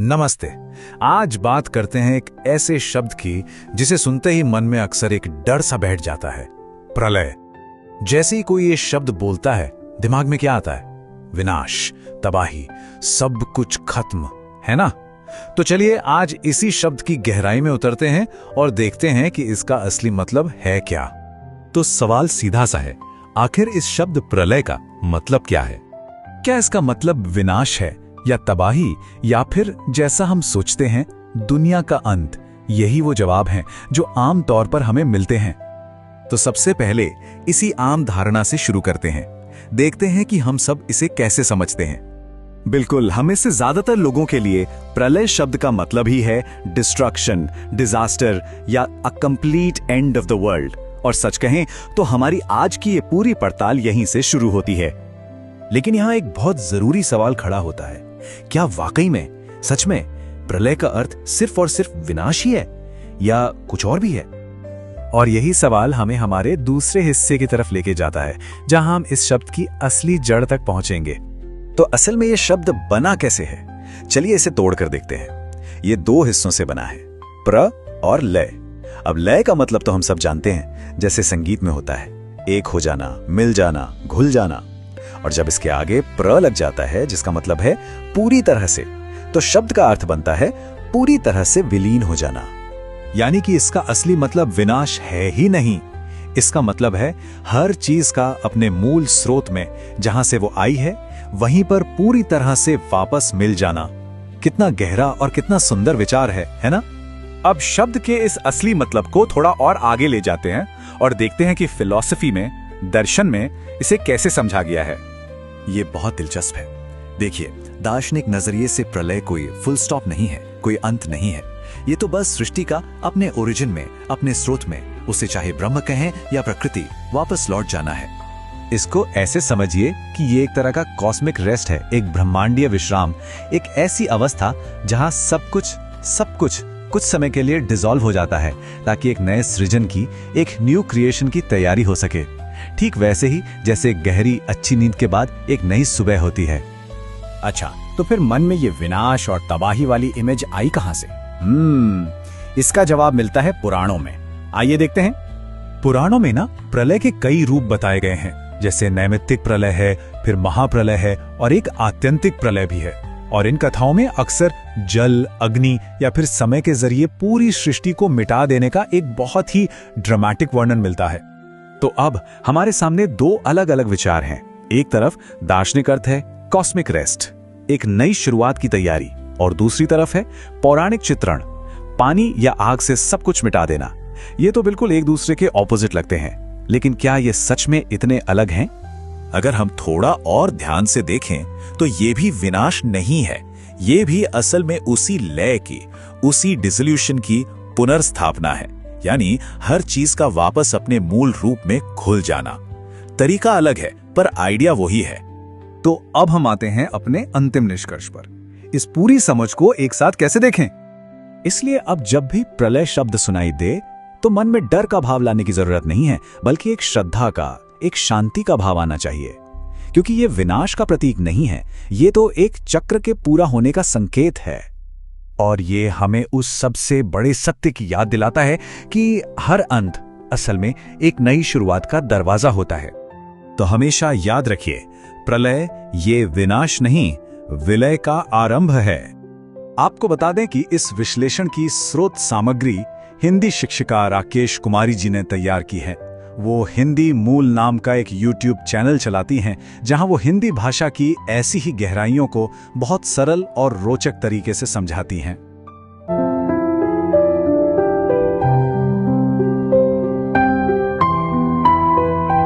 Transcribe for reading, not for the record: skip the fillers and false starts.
नमस्ते। आज बात करते हैं एक ऐसे शब्द की जिसे सुनते ही मन में अक्सर एक डर सा बैठ जाता है, प्रलय। जैसे ही कोई ये शब्द बोलता है, दिमाग में क्या आता है? विनाश, तबाही, सब कुछ खत्म, है ना? तो चलिए आज इसी शब्द की गहराई में उतरते हैं और देखते हैं कि इसका असली मतलब है क्या। तो सवाल सीधा सा है, आखिर इस शब्द प्रलय का मतलब क्या है? क्या इसका मतलब विनाश है या तबाही, या फिर जैसा हम सोचते हैं दुनिया का अंत? यही वो जवाब हैं जो आम तौर पर हमें मिलते हैं। तो सबसे पहले इसी आम धारणा से शुरू करते हैं, देखते हैं कि हम सब इसे कैसे समझते हैं। बिल्कुल, हम में से ज्यादातर लोगों के लिए प्रलय शब्द का मतलब ही है डिस्ट्रक्शन, डिजास्टर या a complete end of the world. और सच कहें तो हमारी आज की ये पूरी पड़ताल यहीं से शुरू होती है। लेकिन यहां एक बहुत जरूरी सवाल खड़ा होता है, क्या वाकई में, सच में प्रलय का अर्थ सिर्फ और सिर्फ विनाश ही है या कुछ और भी है? और यही सवाल हमें हमारे दूसरे हिस्से की तरफ लेके जाता है, जहां हम इस शब्द की असली जड़ तक पहुंचेंगे। तो असल में यह शब्द बना कैसे है? चलिए इसे तोड़कर देखते हैं। ये दो हिस्सों से बना है, प्र और लय। अब लय का मतलब तो हम सब जानते हैं, जैसे संगीत में होता है, एक हो जाना, मिल जाना, घुल जाना। और जब इसके आगे प्र लग जाता है, जिसका मतलब है पूरी तरह से, तो शब्द का अर्थ बनता है पूरी तरह से विलीन हो जाना। यानी कि इसका असली मतलब विनाश है ही नहीं, इसका मतलब है हर चीज का अपने मूल स्रोत में, जहां से वो आई है, वहीं पर पूरी तरह से वापस मिल जाना। कितना गहरा और कितना सुंदर विचार है ना? अब शब्द के इस असली मतलब को थोड़ा और आगे ले जाते हैं और देखते हैं कि फिलॉसफी में, दर्शन में इसे कैसे समझा गया है। ये बहुत दिलचस्प है। देखिए, दार्शनिक नजरिए से प्रलय कोई फुल स्टॉप नहीं है, कोई अंत नहीं है। ये तो बस सृष्टि का अपने ओरिजिन में, अपने स्रोत में, उसे चाहे ब्रह्म कहें या प्रकृति, वापस लौट जाना है। इसको ऐसे समझिए कि ये एक तरह का कॉस्मिक रेस्ट है, एक ब्रह्मांडीय विश्राम, एक ऐसी अवस्था जहां सब कुछ कुछ समय के लिए डिसॉल्व हो जाता है, ताकि एक नए सृजन की, एक न्यू क्रिएशन की तैयारी हो सके। ठीक वैसे ही जैसे गहरी अच्छी नींद के बाद एक नई सुबह होती है। अच्छा, तो फिर मन में ये विनाश और तबाही वाली इमेज आई कहां से? इसका जवाब मिलता है पुराणों में। आइए देखते हैं। पुराणों में ना प्रलय के कई रूप बताए गए हैं, जैसे नैमित्तिक प्रलय है, फिर महाप्रलय है और एक आत्यंतिक प्रलय भी है। और इन कथाओं में अक्सर जल, अग्नि या फिर समय के जरिए पूरी सृष्टि को मिटा देने का एक बहुत ही ड्रामेटिक वर्णन मिलता है। तो अब हमारे सामने दो अलग अलग विचार हैं। एक तरफ दार्शनिक अर्थ है कॉस्मिक रेस्ट, एक नई शुरुआत की तैयारी, और दूसरी तरफ है पौराणिक चित्रण, पानी या आग से सब कुछ मिटा देना। ये तो बिल्कुल एक दूसरे के ऑपोजिट लगते हैं, लेकिन क्या ये सच में इतने अलग हैं? अगर हम थोड़ा और ध्यान से देखें तो ये भी विनाश नहीं है, ये भी असल में उसी लय की, उसी डिसोल्यूशन की पुनर्स्थापना है। यानी हर चीज का वापस अपने मूल रूप में घुल जाना। तरीका अलग है पर आइडिया वही है। तो अब हम आते हैं अपने अंतिम निष्कर्ष पर। इस पूरी समझ को एक साथ कैसे देखें? इसलिए अब जब भी प्रलय शब्द सुनाई दे तो मन में डर का भाव लाने की जरूरत नहीं है, बल्कि एक श्रद्धा का, एक शांति का भाव आना चाहिए। क्योंकि ये विनाश का प्रतीक नहीं है, ये तो एक चक्र के पूरा होने का संकेत है। और ये हमें उस सबसे बड़े सत्य की याद दिलाता है कि हर अंत असल में एक नई शुरुआत का दरवाजा होता है। तो हमेशा याद रखिए, प्रलय ये विनाश नहीं, विलय का आरंभ है। आपको बता दें कि इस विश्लेषण की स्रोत सामग्री हिंदी शिक्षिका राकेश कुमारी जी ने तैयार की है। वो हिंदी मूल नाम का एक YouTube चैनल चलाती हैं, जहां वो हिंदी भाषा की ऐसी ही गहराइयों को बहुत सरल और रोचक तरीके से समझाती हैं।